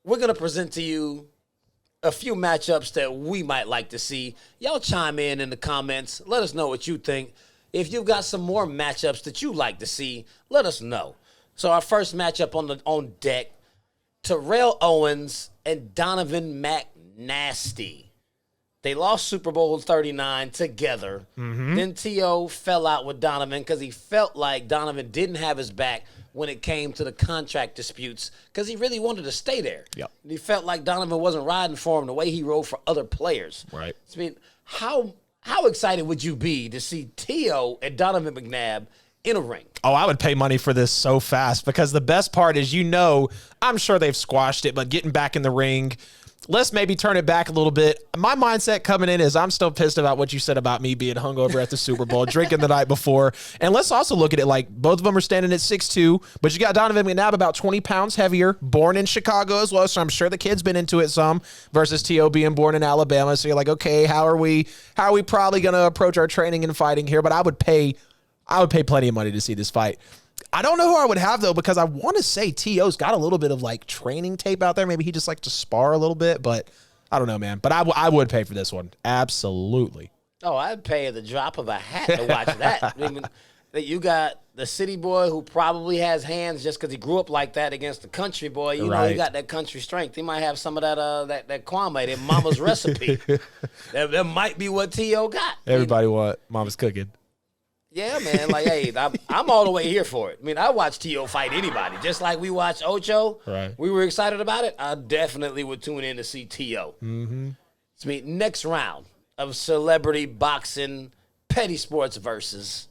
we're going to present to you a few matchups that we might like to see. Y'all chime in the comments. Let us know what you think. If you've got some more matchups that you like to see, let us know. So our first matchup on deck, Terrell Owens and Donovan Mack Nasty. They lost Super Bowl 39 together. Then T.O. fell out with Donovan because he felt like Donovan didn't have his back when it came to the contract disputes because he really wanted to stay there. Yep. He felt like Donovan wasn't riding for him the way he rode for other players. Right. I mean, how excited would you be to see T.O. and Donovan McNabb in a ring? Oh, I would pay money for this so fast because the best part is, I'm sure they've squashed it, but getting back in the ring, let's maybe turn it back a little bit. My mindset coming in is I'm still pissed about what you said about me being hungover at the Super Bowl, drinking the night before. And let's also look at it like both of them are standing at 6'2", but you got Donovan McNabb about 20 pounds heavier, born in Chicago as well, so I'm sure the kid's been into it some, versus T.O. being born in Alabama. So you're like, okay, how are we probably going to approach our training and fighting here? But I would pay plenty of money to see this fight. I don't know who I would have, though, because I want to say T.O.'s got a little bit of, like, training tape out there. Maybe he just likes to spar a little bit, but I don't know, man. But I would pay for this one. Absolutely. Oh, I'd pay the drop of a hat to watch that. I mean, you got the city boy who probably has hands just because he grew up like that against the country boy. You know, he got that country strength. He might have some of that Kwame, that mama's recipe. That might be what T.O. got. Everybody want mama's cooking. Yeah, man. Like, hey, I'm all the way here for it. I mean, I watch T.O. fight anybody. Just like we watched Ocho. Right. We were excited about it. I definitely would tune in to see T.O. So, next round of celebrity boxing, Petty Sportz versus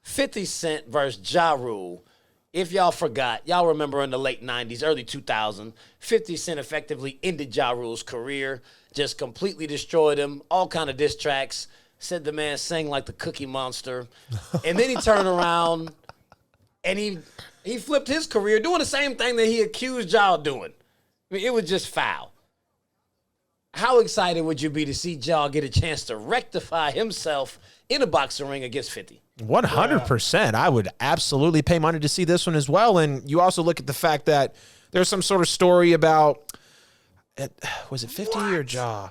50 Cent versus Ja Rule. If y'all forgot, y'all remember in the late 90s, early 2000s, 50 Cent effectively ended Ja Rule's career, just completely destroyed him, all kind of diss tracks. Said the man sang like the Cookie Monster. And then he turned around and he flipped his career doing the same thing that he accused y'all doing. I mean, it was just foul. How excited would you be to see y'all get a chance to rectify himself in a boxing ring against 50? 100%. I would absolutely pay money to see this one as well. And you also look at the fact that there's some sort of story about, was it 50 or Ja?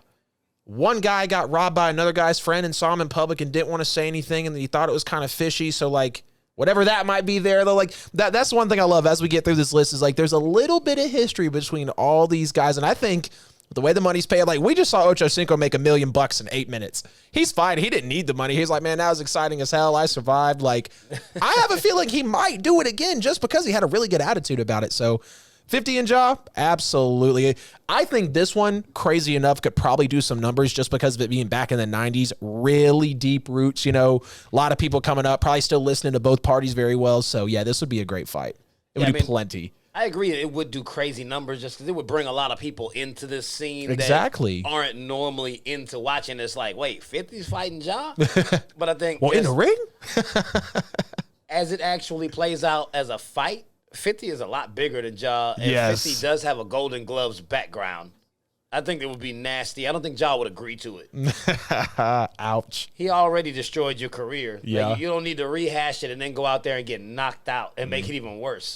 One guy got robbed by another guy's friend and saw him in public and didn't want to say anything, and he thought it was kind of fishy. So, like, whatever that might be there, though, like, that's one thing I love as we get through this list is, like, there's a little bit of history between all these guys. And I think the way the money's paid, like, we just saw Ocho Cinco make $1 million in 8 minutes. He's fine. He didn't need the money. He's like, man, that was exciting as hell. I survived. Like, I have a feeling he might do it again just because he had a really good attitude about it. So, 50 and Ja, absolutely. I think this one, crazy enough, could probably do some numbers just because of it being back in the 90s. Really deep roots, a lot of people coming up, probably still listening to both parties very well. So, yeah, this would be a great fight. It would do plenty. I agree. It would do crazy numbers just because it would bring a lot of people into this scene exactly. that aren't normally into watching this. Like, wait, 50's fighting Ja? But I think... well, in the ring? as it actually plays out as a fight, 50 is a lot bigger than Ja, and 50 does have a Golden Gloves background. I think it would be nasty. I don't think Ja would agree to it. Ouch. He already destroyed your career. Yeah. Like, you don't need to rehash it and then go out there and get knocked out and make it even worse.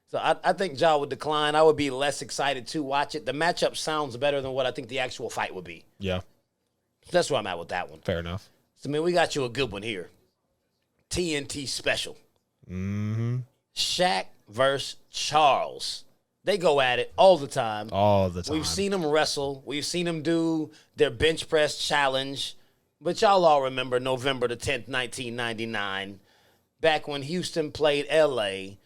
So I think Ja would decline. I would be less excited to watch it. The matchup sounds better than what I think the actual fight would be. Yeah. That's where I'm at with that one. Fair enough. So, we got you a good one here. TNT special. Shaq versus Charles. They go at it all the time. All the time. We've seen them wrestle. We've seen them do their bench press challenge. But y'all all remember November the 10th, 1999, back when Houston played L.A.,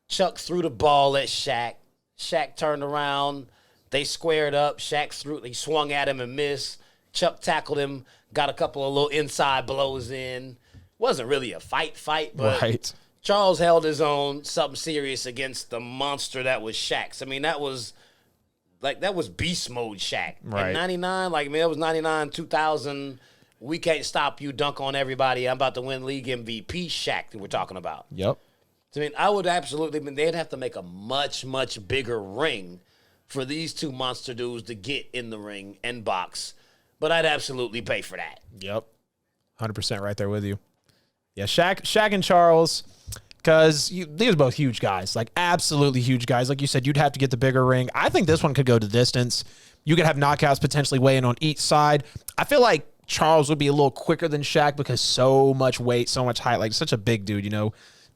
Chuck threw the ball at Shaq. Shaq turned around. They squared up. He swung at him and missed. Chuck tackled him, got a couple of little inside blows in. Wasn't really a fight, but right. Charles held his own, something serious against the monster that was Shaq. That was beast mode Shaq. Right. In 99, that was 99, 2000. We can't stop you, dunk on everybody. I'm about to win league MVP Shaq that we're talking about. Yep. I would absolutely, they'd have to make a much, much bigger ring for these two monster dudes to get in the ring and box. But I'd absolutely pay for that. Yep. 100% right there with you. Yeah, Shaq and Charles, Because these are both huge guys, like absolutely huge guys. Like you said, you'd have to get the bigger ring. I think this one could go to distance. You could have knockouts potentially weighing on each side. I feel like Charles would be a little quicker than Shaq because so much weight, so much height, like such a big dude,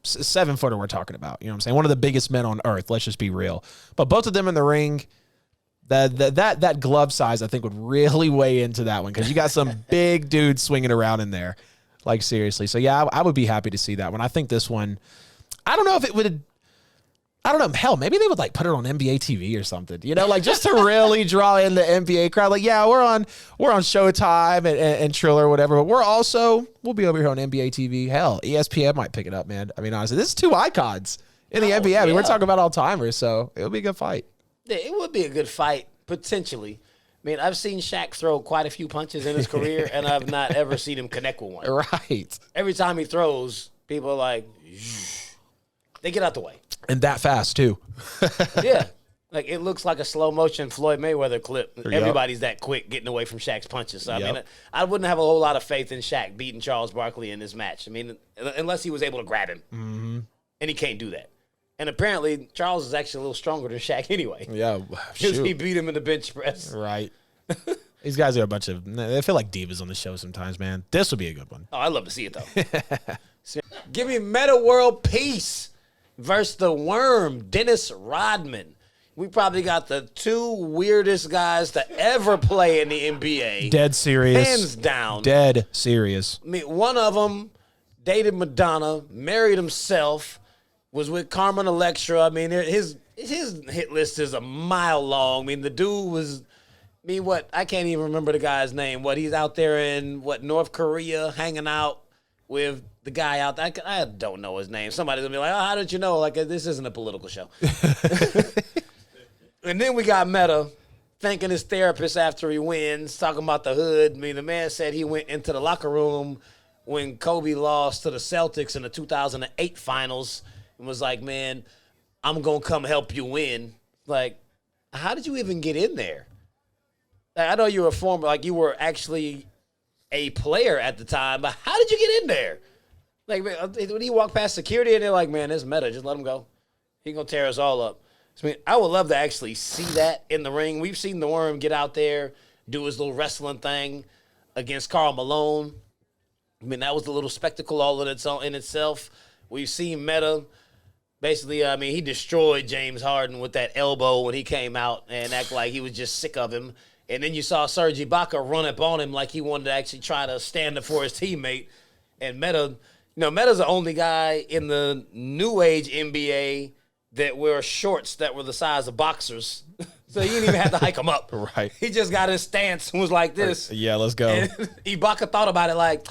7-footer we're talking about. You know what I'm saying? One of the biggest men on earth. Let's just be real. But both of them in the ring, that glove size, I think, would really weigh into that one because you got some big dudes swinging around in there. Like, seriously. So, yeah, I would be happy to see that one. I think this one, I don't know if it would, I don't know. Hell, maybe they would, like, put it on NBA TV or something, like, just to really draw in the NBA crowd. Like, yeah, we're on Showtime and Triller or whatever, but we'll be over here on NBA TV. Hell, ESPN might pick it up, man. I mean, honestly, this is two icons in the NBA. I mean, we're talking about all-timers, so it'll be a good fight. Yeah, it would be a good fight, potentially. I mean, I've seen Shaq throw quite a few punches in his career, and I've not ever seen him connect with one. Right. Every time he throws, people are like, they get out the way. And that fast, too. Yeah. Like, it looks like a slow-motion Floyd Mayweather clip. Yep. Everybody's that quick getting away from Shaq's punches. So, I mean, I wouldn't have a whole lot of faith in Shaq beating Charles Barkley in this match. I mean, unless he was able to grab him. Mm-hmm. And he can't do that. And apparently, Charles is actually a little stronger than Shaq anyway. Yeah, because he beat him in the bench press. Right. These guys are they feel like divas on the show sometimes, man. This would be a good one. Oh, I'd love to see it, though. Give me Meta World Peace versus the Worm, Dennis Rodman. We probably got the two weirdest guys to ever play in the NBA. Dead serious. Hands down. Dead serious. I mean, one of them dated Madonna, married himself, was with Carmen Electra. I mean, his hit list is a mile long. I mean, the dude was, I can't even remember the guy's name. He's out there in, North Korea, hanging out with the guy out there. I don't know his name. Somebody's going to be like, oh, how did you know? Like, this isn't a political show. And then we got Meta thanking his therapist after he wins, talking about the hood. I mean, the man said he went into the locker room when Kobe lost to the Celtics in the 2008 finals and was like, man, I'm going to come help you win. Like, how did you even get in there? Like, I know you were you were actually a player at the time, but how did you get in there? Like, when he walked past security and they're like, man, this Meta, just let him go. He going to tear us all up. So, I would love to actually see that in the ring. We've seen the Worm get out there, do his little wrestling thing against Karl Malone. I mean, that was a little spectacle all in itself. We've seen Meta. Basically, he destroyed James Harden with that elbow when he came out and act like he was just sick of him. And then you saw Serge Ibaka run up on him like he wanted to actually try to stand up for his teammate. And Meta, Meta's the only guy in the new age NBA that wear shorts that were the size of boxers. So he didn't even have to hike them up. Right. He just got his stance and was like this. Yeah, let's go. And Ibaka thought about it like,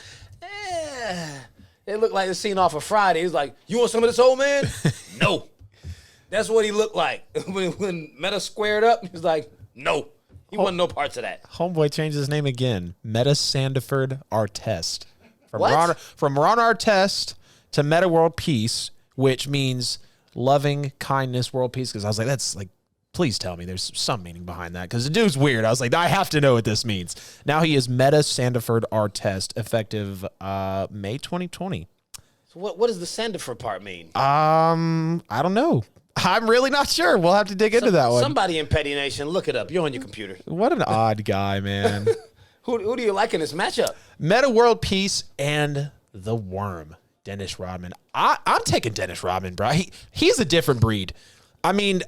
it looked like the scene off of Friday. He was like, you want some of this, old man? No. That's what he looked like. When Meta squared up, he was like, no. He wanted no parts of that. Homeboy changed his name again. Meta Sandiford Artest. From Ron Artest to Meta World Peace, which means loving kindness, world peace. Because I was like, that's like, please tell me there's some meaning behind that. Because the dude's weird. I was like, I have to know what this means. Now he is Meta Sandiford Artest, effective May 2020. So what does the Sandiford part mean? I don't know. I'm really not sure. We'll have to dig into that one. Somebody in Petty Nation, look it up. You're on your computer. What an odd guy, man. Who do you like in this matchup? Meta World Peace and the Worm, Dennis Rodman. I'm taking Dennis Rodman, bro. He's a different breed. I mean,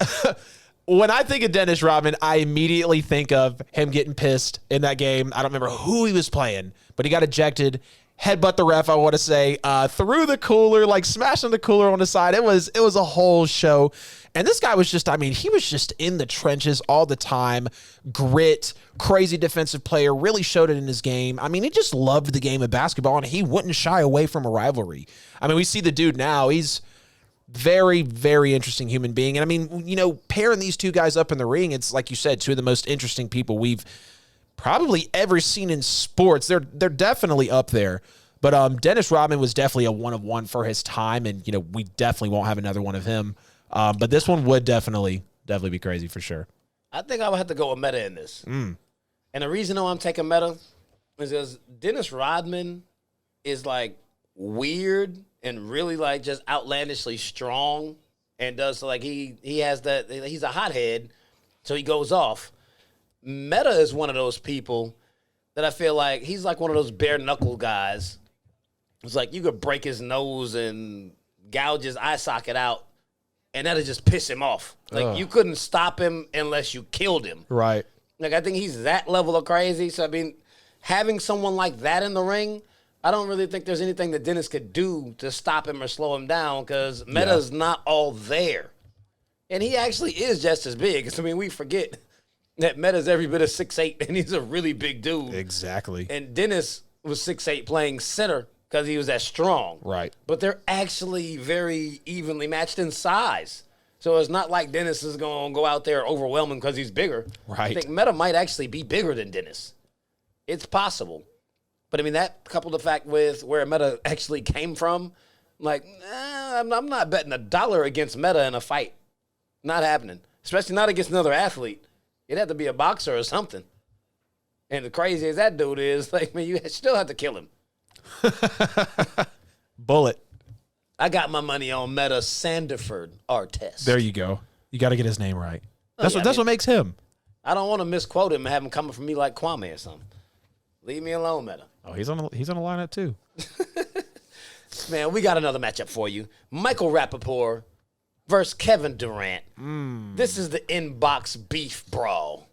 when I think of Dennis Rodman, I immediately think of him getting pissed in that game. I don't remember who he was playing, but he got ejected. Headbutt the ref, I want to say, through the cooler, like smashing the cooler on the side. It was a whole show. And this guy was just, he was just in the trenches all the time. Grit, crazy defensive player, really showed it in his game. I mean, he just loved the game of basketball, and he wouldn't shy away from a rivalry. I mean, we see the dude now. He's very, very interesting human being. And I mean, pairing these two guys up in the ring, it's like you said, two of the most interesting people we've probably ever seen in sports. They're definitely up there. But Dennis Rodman was definitely a one-of-one for his time, and we definitely won't have another one of him. But this one would definitely be crazy for sure. I think I would have to go with Meta in this. And the reason why I'm taking Meta is because Dennis Rodman is like weird and really like just outlandishly strong and does like he has that, he's a hothead, so he goes off. Meta is one of those people that I feel like he's like one of those bare knuckle guys. It's like you could break his nose and gouge his eye socket out, and that'll just piss him off. Like you couldn't stop him unless you killed him. Right. Like I think he's that level of crazy. So I mean, having someone like that in the ring, I don't really think there's anything that Dennis could do to stop him or slow him down because Meta's not all there. And he actually is just as big. I mean, we forget that Meta's every bit of 6'8", and he's a really big dude. Exactly. And Dennis was 6'8", playing center because he was that strong. Right. But they're actually very evenly matched in size. So it's not like Dennis is going to go out there overwhelming because he's bigger. Right. I think Meta might actually be bigger than Dennis. It's possible. But, I mean, that coupled the fact with where Meta actually came from, like, I'm not betting $1 against Meta in a fight. Not happening. Especially not against another athlete. You'd have to be a boxer or something. And the crazy as that dude is, like, man, you still have to kill him. Bullet. I got my money on Meta Sandiford Artest. There you go. You got to get his name right. Oh, That's what makes him. I don't want to misquote him and have him coming from me like Kwame or something. Leave me alone, Meta. Oh, he's on the lineup too. Man, we got another matchup for you. Michael Rappaport versus Kevin Durant. This is the inbox beef brawl.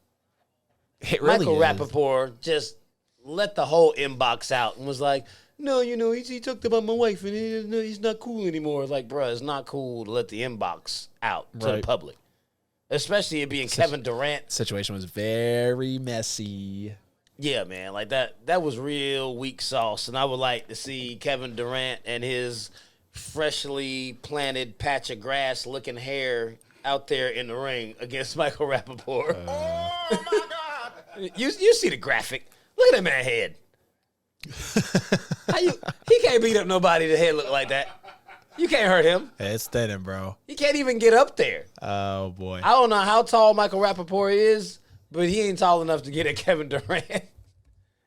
It really Michael is. Rappaport just let the whole inbox out and was like, no, he talked about my wife and he's not cool anymore. Like, bro, it's not cool to let the inbox out to the public. Especially it being Kevin Durant. Situation was very messy. Yeah, man, like that was real weak sauce. And I would like to see Kevin Durant and his freshly planted patch of grass looking hair out there in the ring against Michael Rappaport. Oh, my God. You see the graphic. Look at that man's head. He can't beat up nobody that head look like that. You can't hurt him. It's thinning, bro. He can't even get up there. Oh, boy. I don't know how tall Michael Rappaport is, but he ain't tall enough to get at Kevin Durant.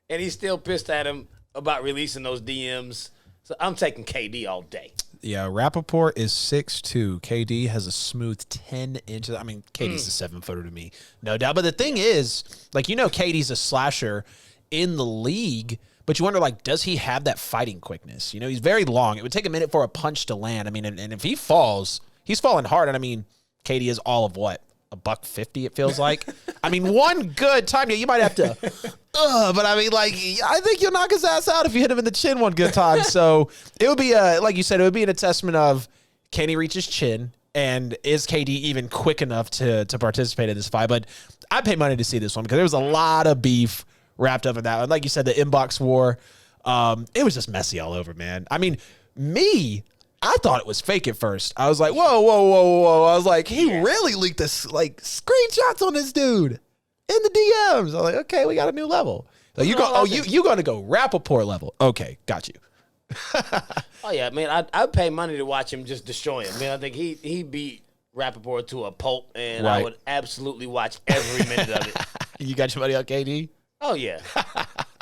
And he's still pissed at him about releasing those DMs. So I'm taking KD all day. Yeah, Rappaport is 6'2". KD has a smooth 10 inches. I mean, KD's a 7-footer to me, no doubt. But the thing is, like, KD's a slasher in the league, but you wonder, like, does he have that fighting quickness? He's very long. It would take a minute for a punch to land. I mean, and if he falls, he's falling hard. And I mean, KD is all of what? $150, it feels like. I mean, one good time, you might have to, but I mean, like, I think you'll knock his ass out if you hit him in the chin one good time. So it would be, like you said, it would be an assessment of, can he reach his chin? And is KD even quick enough to participate in this fight? But I pay money to see this one because there was a lot of beef wrapped up in that one. Like you said, the inbox war, it was just messy all over, man. I mean, I thought it was fake at first. I was like, whoa. I was like, he really leaked this, like, screenshots on this dude in the DMs. I was like, okay, we got a new level. Like, you going to go Rappaport level. Okay, got you. Oh, yeah, man, I'd pay money to watch him just destroy him. Man, I think he beat Rappaport to a pulp, and I would absolutely watch every minute of it. You got your money on KD? Oh, yeah.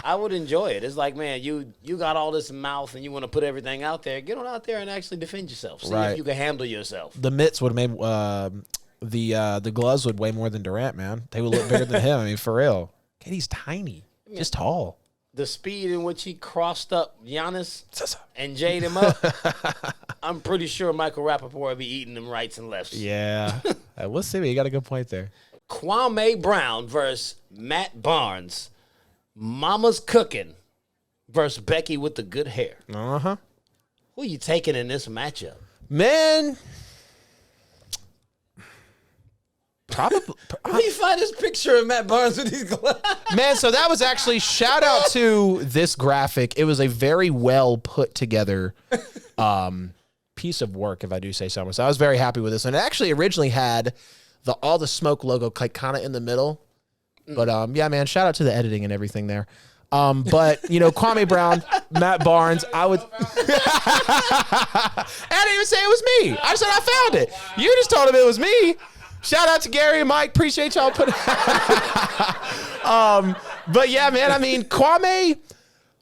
I would enjoy it. It's like, man, you got all this mouth and you want to put everything out there. Get on out there and actually defend yourself. See if you can handle yourself. The mitts would have made the gloves would weigh more than Durant, man. They would look bigger than him. I mean, for real. KD's tiny, just tall. The speed in which he crossed up Giannis and jayed him up, I'm pretty sure Michael Rappaport would be eating them rights and lefts. Yeah. We'll see. You got a good point there. Kwame Brown versus Matt Barnes. Mama's cooking versus Becky with the good hair. Uh-huh. Who are you taking in this matchup? Man. Probably. Where you find this picture of Matt Barnes with these glasses? Man, so that was actually, shout out to this graphic. It was a very well put together piece of work, if I do say so. So I was very happy with this. And it actually originally had all the smoke logo like kind of in the middle. But, yeah, man, shout out to the editing and everything there. But, Kwame Brown, Matt Barnes, I would... I didn't even say it was me. I said I found it. You just told him it was me. Shout out to Gary and Mike. Appreciate y'all putting... But, yeah, man, I mean, Kwame...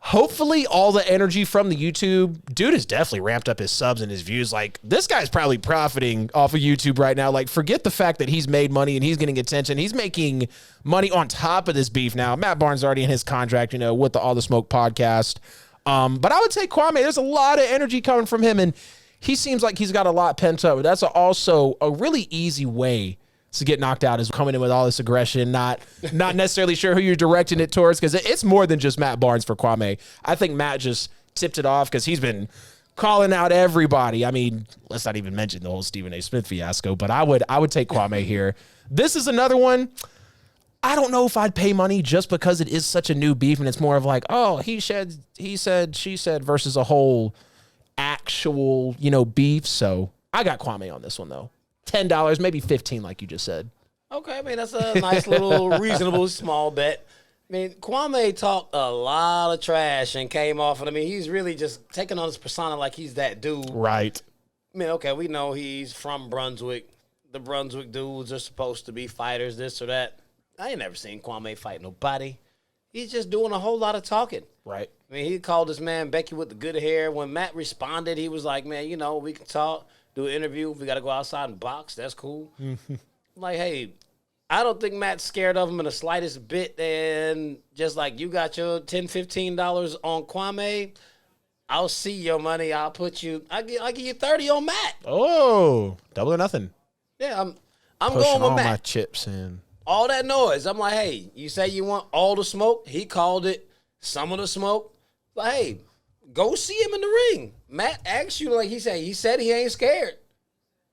hopefully all the energy from the YouTube, dude has definitely ramped up his subs and his views. Like, this guy's probably profiting off of YouTube right now. Like, forget the fact that he's made money and he's getting attention. He's making money on top of this beef now. Matt Barnes already in his contract, with the All the Smoke podcast. But I would say Kwame, there's a lot of energy coming from him, and he seems like he's got a lot pent up. That's also a really easy way to get knocked out, is coming in with all this aggression, not necessarily sure who you're directing it towards, because it's more than just Matt Barnes for Kwame. I think Matt just tipped it off because he's been calling out everybody. I mean, let's not even mention the whole Stephen A. Smith fiasco, but I would take Kwame here. This is another one. I don't know if I'd pay money just because it is such a new beef, and it's more of like, oh, he said, she said versus a whole actual, beef. So I got Kwame on this one, though. $10, maybe $15, like you just said. Okay, I mean, that's a nice little reasonable small bet. I mean, Kwame talked a lot of trash and came off, and I mean, he's really just taking on his persona like he's that dude. Right. I mean, okay, we know he's from Brunswick. The Brunswick dudes are supposed to be fighters, this or that. I ain't never seen Kwame fight nobody. He's just doing a whole lot of talking. Right. I mean, he called this man Becky with the good hair. When Matt responded, he was like, man, we can talk, do an interview. If we got to go outside and box, that's cool. Like, hey, I don't think Matt's scared of him in the slightest bit. And just like you got your $10, $15 on Kwame, I'll see your money. I'll give you 30 on Matt. Oh, double or nothing. Yeah, I'm Pushing going with all Matt. my chips in. All that noise. I'm like, hey, you say you want all the smoke? He called it some of the smoke. Like, hey, go see him in the ring. Matt asked you, like he said he ain't scared.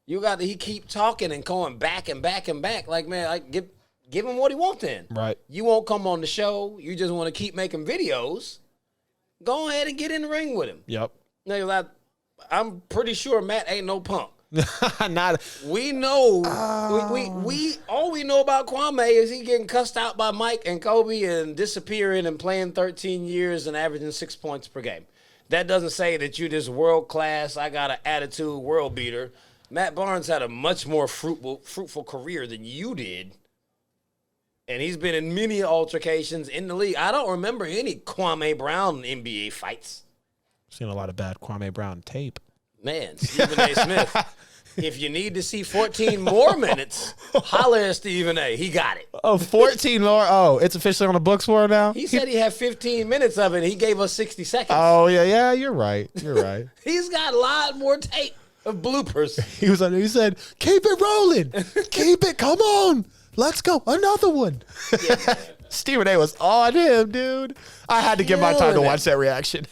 You got to keep talking and going back and back and back. Like, man, like give him what he wants then. Right. You won't come on the show. You just want to keep making videos. Go ahead and get in the ring with him. Yep. Now, I'm pretty sure Matt ain't no punk. Not. We know we all we know about Kwame is he getting cussed out by Mike and Kobe and disappearing and playing 13 years and averaging 6 points per game. That doesn't say that you this world class, I got an attitude world beater. Matt Barnes had a much more fruitful career than you did. And he's been in many altercations in the league. I don't remember any Kwame Brown NBA fights. Seen a lot of bad Kwame Brown tape. Man, Stephen A. Smith, if you need to see 14 more minutes, holler at Stephen A. He got it. Oh, 14 more. Oh, it's officially on the books for him now? He said he had 15 minutes of it. He gave us 60 seconds. Oh, yeah, you're right. He's got a lot more tape of bloopers. He said, keep it rolling. Keep it. Come on. Let's go. Another one. Yeah, Stephen A was on him, dude. I had to give my time to watch that reaction.